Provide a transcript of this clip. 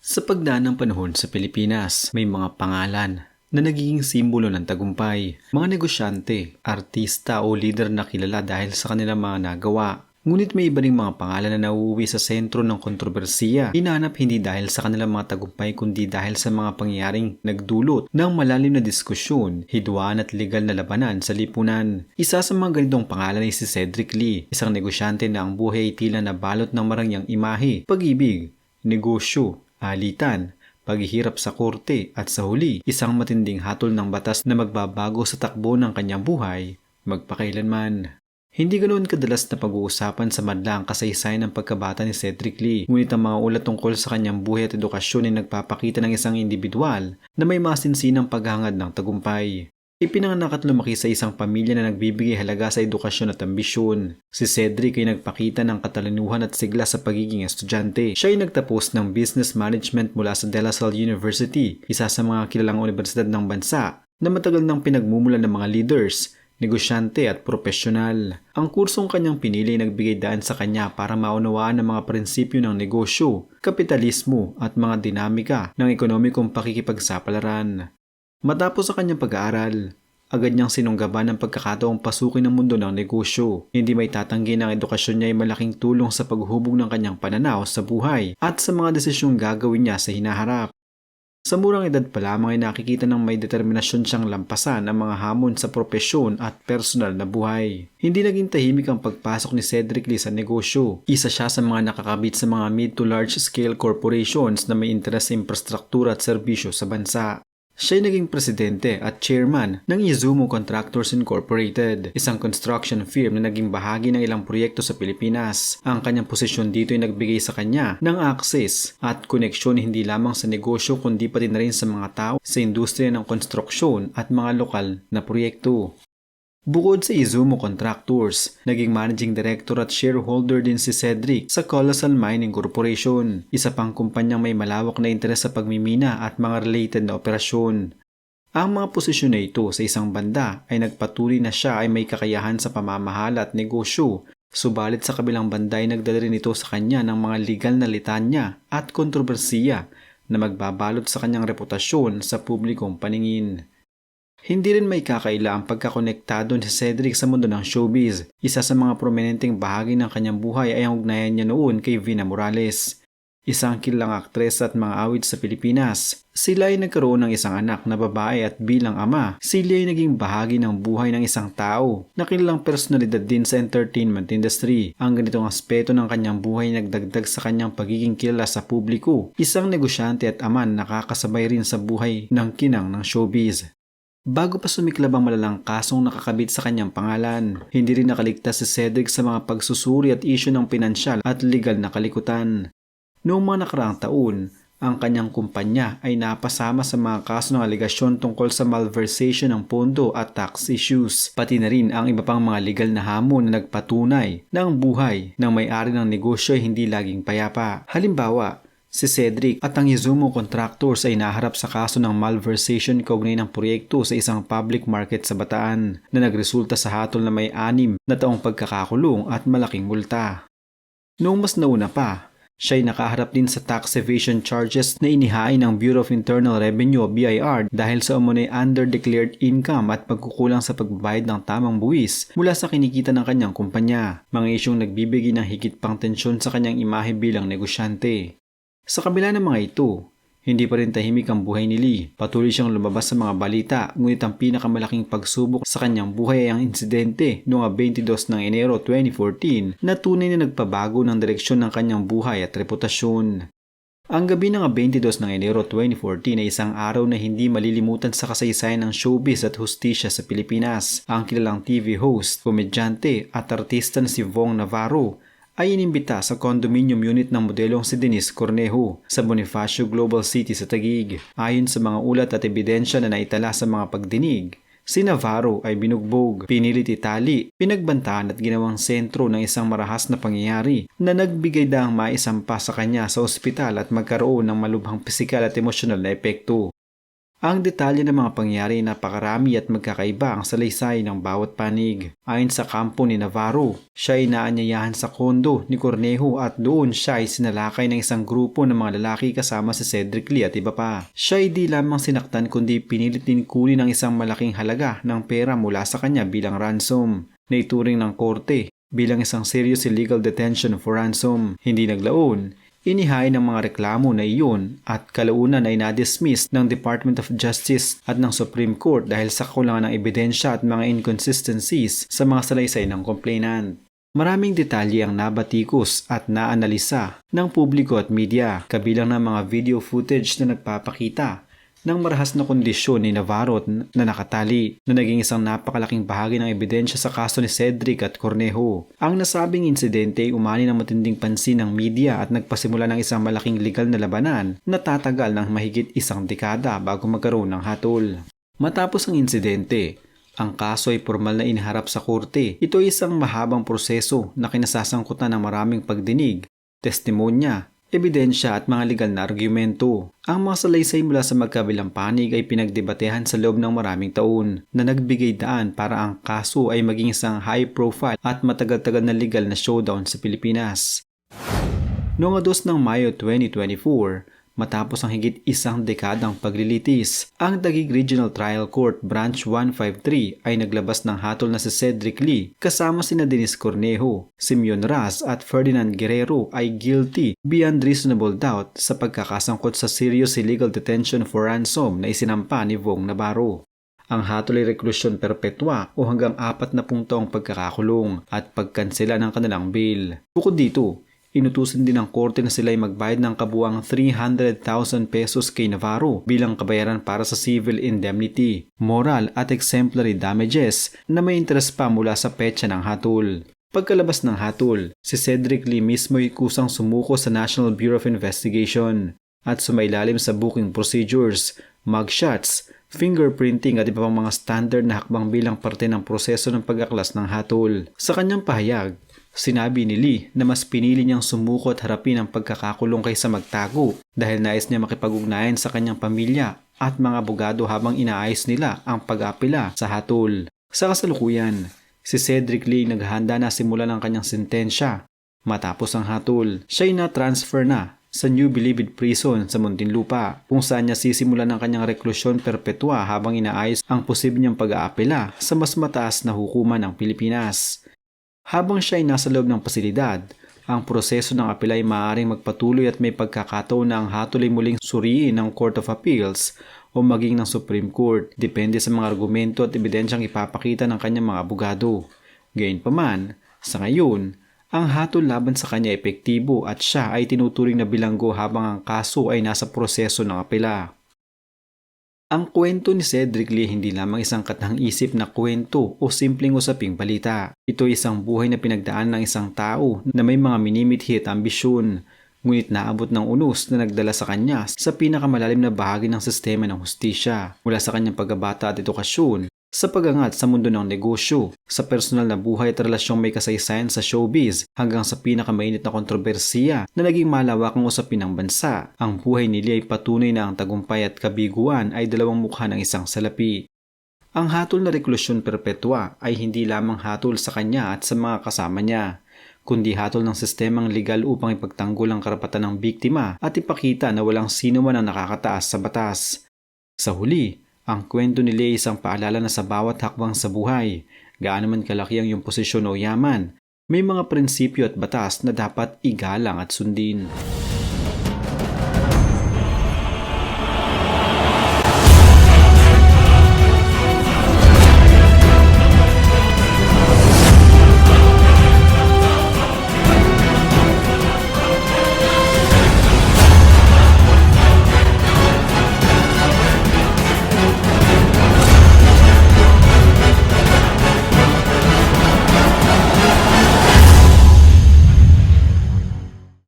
Sa pagdaan ng panahon sa Pilipinas, may mga pangalan na nagiging simbolo ng tagumpay. Mga negosyante, artista o leader na kilala dahil sa kanilang mga nagawa. Ngunit may iba ring mga pangalan na nauuwi sa sentro ng kontrobersiya. Hinahanap hindi dahil sa kanilang mga tagumpay kundi dahil sa mga pangyayaring nagdulot ng malalim na diskusyon, hidwaan at legal na labanan sa lipunan. Isa sa mga ganitong pangalan ay si Cedric Lee, isang negosyante na ang buhay ay tila nabalot ng marangyang imahe, pag-ibig, negosyo, alitan, paghihirap sa korte at sa huli, isang matinding hatol ng batas na magbabago sa takbo ng kanyang buhay magpakailanman. Hindi ganoon kadalas na pag-uusapan sa madla ang kasaysayan ng pagkabata ni Cedric Lee, ngunit ang mga ulat tungkol sa kanyang buhay at edukasyon ay nagpapakita ng isang individual na may masinsinang paghangad ng tagumpay. Ipinanganak at lumaki sa isang pamilya na nagbibigay halaga sa edukasyon at ambisyon. Si Cedric ay nagpakita ng katalinuhan at sigla sa pagiging estudyante. Siya ay nagtapos ng Business Management mula sa De La Salle University, isa sa mga kilalang universidad ng bansa na matagal nang pinagmumulan ng mga leaders, negosyante at profesional. Ang kursong kanyang pinili ay nagbigay daan sa kanya para maunawaan ang mga prinsipyo ng negosyo, kapitalismo at mga dinamika ng ekonomikong pakikipagsapalaran. Matapos sa kanyang pag-aaral, agad niyang sinunggaban ang pagkakataong pasukin ang mundo ng negosyo. Hindi may tatanggi na ang edukasyon niya ay malaking tulong sa paghubog ng kanyang pananaw sa buhay at sa mga desisyong gagawin niya sa hinaharap. Sa murang edad pa lamang ay nakikita ng may determinasyon siyang lampasan ang mga hamon sa propesyon at personal na buhay. Hindi naging tahimik ang pagpasok ni Cedric Lee sa negosyo. Isa siya sa mga nakakabit sa mga mid to large scale corporations na may interes sa infrastruktura at serbisyo sa bansa. Siya ay naging presidente at chairman ng Izumo Contractors Incorporated, isang construction firm na naging bahagi ng ilang proyekto sa Pilipinas. Ang kanyang posisyon dito ay nagbigay sa kanya ng access at koneksyon hindi lamang sa negosyo kundi pati na rin sa mga tao sa industriya ng konstruksyon at mga lokal na proyekto. Bukod sa Izumo Contractors, naging managing director at shareholder din si Cedric sa Colossal Mining Corporation, isa pang kumpanyang may malawak na interes sa pagmimina at mga related na operasyon. Ang mga posisyon na ito sa isang banda ay nagpatuloy na siya ay may kakayahan sa pamamahala at negosyo, subalit sa kabilang banda ay nagdala rin ito sa kanya ng mga legal na litanya at kontrobersiya na magbabalot sa kanyang reputasyon sa publikong paningin. Hindi rin may kakaila ang pagkakonektado ni Cedric sa mundo ng showbiz. Isa sa mga prominenteng bahagi ng kanyang buhay ay ang ugnayan niya noon kay Vina Morales, isang kilalang aktres at mga awit sa Pilipinas. Sila ay nagkaroon ng isang anak na babae at bilang ama, sila ay naging bahagi ng buhay ng isang tao na kilalang personalidad din sa entertainment industry. Ang ganitong aspeto ng kanyang buhay ay nagdagdag sa kanyang pagiging kilala sa publiko. Isang negosyante at ama na nakakasabay rin sa buhay ng kinang ng showbiz. Bago pa sumiklab ang malalang kasong nakakabit sa kanyang pangalan, hindi rin nakaligtas si Cedric sa mga pagsusuri at isyu ng pinansyal at legal na kalikutan. Noong mga nakaraang taon, ang kanyang kumpanya ay napasama sa mga kaso ng aligasyon tungkol sa malversation ng pondo at tax issues, pati na rin ang iba pang mga legal na hamon na nagpatunay na ang buhay ng may-ari ng negosyo ay hindi laging payapa. Halimbawa, si Cedric at ang Izumo Contractors ay naharap sa kaso ng malversation kaugnay ng proyekto sa isang public market sa Bataan na nagresulta sa hatol na may 6 na taong pagkakakulong at malaking multa. Noong mas nauna pa, siya ay nakaharap din sa tax evasion charges na inihain ng Bureau of Internal Revenue o BIR dahil sa umunoy under-declared income at pagkukulang sa pagbabayad ng tamang buwis mula sa kinikita ng kanyang kumpanya, mga isyong nagbibigay ng higit pang tensyon sa kanyang imahe bilang negosyante. Sa kabila ng mga ito, hindi pa rin tahimik ang buhay ni Lee. Patuloy siyang lumabas sa mga balita, ngunit ang pinakamalaking pagsubok sa kanyang buhay ay ang insidente noong 22 ng Enero 2014 na tunay na nagpabago ng direksyon ng kanyang buhay at reputasyon. Ang gabi ng 22 ng Enero 2014 ay isang araw na hindi malilimutan sa kasaysayan ng showbiz at hustisya sa Pilipinas. Ang kilalang TV host, komedyante at artista na si Vong Navarro ay inimbita sa condominium unit ng modelong si Denise Cornejo sa Bonifacio Global City sa Taguig. Ayon sa mga ulat at ebidensya na naitala sa mga pagdinig, si Navarro ay binugbog, pinilit itali, pinagbantaan at ginawang sentro ng isang marahas na pangyayari na nagbigay daang maisampa sa kanya sa ospital at magkaroon ng malubhang pisikal at emosyonal na epekto. Ang detalye ng mga pangyari ay napakarami at magkakaiba ang salaysay ng bawat panig. Ayon sa kampo ni Navarro, siya ay naanyayahan sa kondo ni Cornejo at doon siya ay sinalakay ng isang grupo ng mga lalaki kasama si Cedric Lee at iba pa. Siya ay di lamang sinaktan kundi pinilit din kunin ng isang malaking halaga ng pera mula sa kanya bilang ransom, na ituring ng korte bilang isang serious illegal detention for ransom. Hindi naglaon, inihain ng mga reklamo na iyon at kalaunan ay na-dismiss ng Department of Justice at ng Supreme Court dahil sa kakulangan ng ebidensya at mga inconsistencies sa mga salaysay ng complainant. Maraming detalye ang nabatikos at naanalisa ng publiko at media, kabilang ng mga video footage na nagpapakita ng marahas na kondisyon ni Navarro na nakatali na naging isang napakalaking bahagi ng ebidensya sa kaso ni Cedric at Cornejo. Ang nasabing insidente ay umani ng matinding pansin ng media at nagpasimula ng isang malaking legal na labanan na tatagal ng mahigit isang dekada bago magkaroon ng hatol. Matapos ang insidente, ang kaso ay formal na iniharap sa korte. Ito ay isang mahabang proseso na kinasasangkutan ng maraming pagdinig, testimonya, ebidensya at mga legal na argumento. Ang mga salaysay mula sa magkabilang panig ay pinagdebatehan sa loob ng maraming taon na nagbigay daan para ang kaso ay maging isang high-profile at matagal-tagal na legal na showdown sa Pilipinas. Noong 2 ng Mayo 2024, matapos ang higit isang dekadang paglilitis, ang Taguig Regional Trial Court Branch 153 ay naglabas ng hatol na si Cedric Lee kasama sina Dennis Cornejo, Simeon Raz at Ferdinand Guerrero ay guilty beyond reasonable doubt sa pagkakasangkot sa serious illegal detention for ransom na isinampa ni Vong Navarro. Ang hatol ay reklusyon perpetua o hanggang 40 taong pagkakakulong at pagkansela ng kanilang bail. Bukod dito, inutusan din ng korte na sila ay magbayad ng kabuang 300,000 pesos kay Navarro bilang kabayaran para sa civil indemnity, moral at exemplary damages na may interes pa mula sa petsa ng hatol. Pagkalabas ng hatol, si Cedric Lee mismo ay kusang sumuko sa National Bureau of Investigation at sumailalim sa booking procedures, mugshots, fingerprinting at iba pang mga standard na hakbang bilang parte ng proseso ng pag-aklas ng hatol. Sa kanyang pahayag, sinabi ni Lee na mas pinili niyang sumuko at harapin ang pagkakakulong kaysa magtago dahil nais niya makipag-ugnayan sa kanyang pamilya at mga abogado habang inaayos nila ang pag-apela sa hatol. Sa kasalukuyan, si Cedric Lee naghahanda na simulan ang kanyang sentensya. Matapos ang hatol, siya ay na-transfer na sa New Bilibid Prison sa Muntinlupa kung saan niya sisimulan ang kanyang reklusyon perpetua habang inaayos ang posibleng niyang pag-aapela sa mas mataas na hukuman ng Pilipinas. Habang siya ay nasa loob ng pasilidad, ang proseso ng apela ay maaaring magpatuloy at may pagkakataon na ang hatol ay muling suriin ng Court of Appeals o maging ng Supreme Court, depende sa mga argumento at ebidensyang ipapakita ng kanyang mga abogado. Gayunpaman, sa ngayon, ang hatol laban sa kanya epektibo at siya ay tinuturing na bilanggo habang ang kaso ay nasa proseso ng apela. Ang kwento ni Cedric Lee hindi lamang isang katang-isip na kwento o simpleng usaping balita. Ito ay isang buhay na pinagdaan ng isang tao na may mga minimithi at ambisyon, ngunit naabot ng unos na nagdala sa kanya sa pinakamalalim na bahagi ng sistema ng hustisya, mula sa kanyang pagbabata at edukasyon, sa pagangat sa mundo ng negosyo, sa personal na buhay at relasyong may kasaysayan sa showbiz, hanggang sa pinakamainit na kontrobersiya na naging malawakang usapin ng bansa. Ang buhay ni Lee ay patunay na ang tagumpay at kabiguan ay dalawang mukha ng isang salapi. Ang hatol na reklusyon perpetua ay hindi lamang hatol sa kanya at sa mga kasama niya, kundi hatol ng sistemang legal upang ipagtanggol ang karapatan ng biktima at ipakita na walang sino man ang nakakataas sa batas. Sa huli, ang kwento ni Lee ay isang paalala na sa bawat hakbang sa buhay, gaano man kalaki ang iyong posisyon o yaman, may mga prinsipyo at batas na dapat igalang at sundin.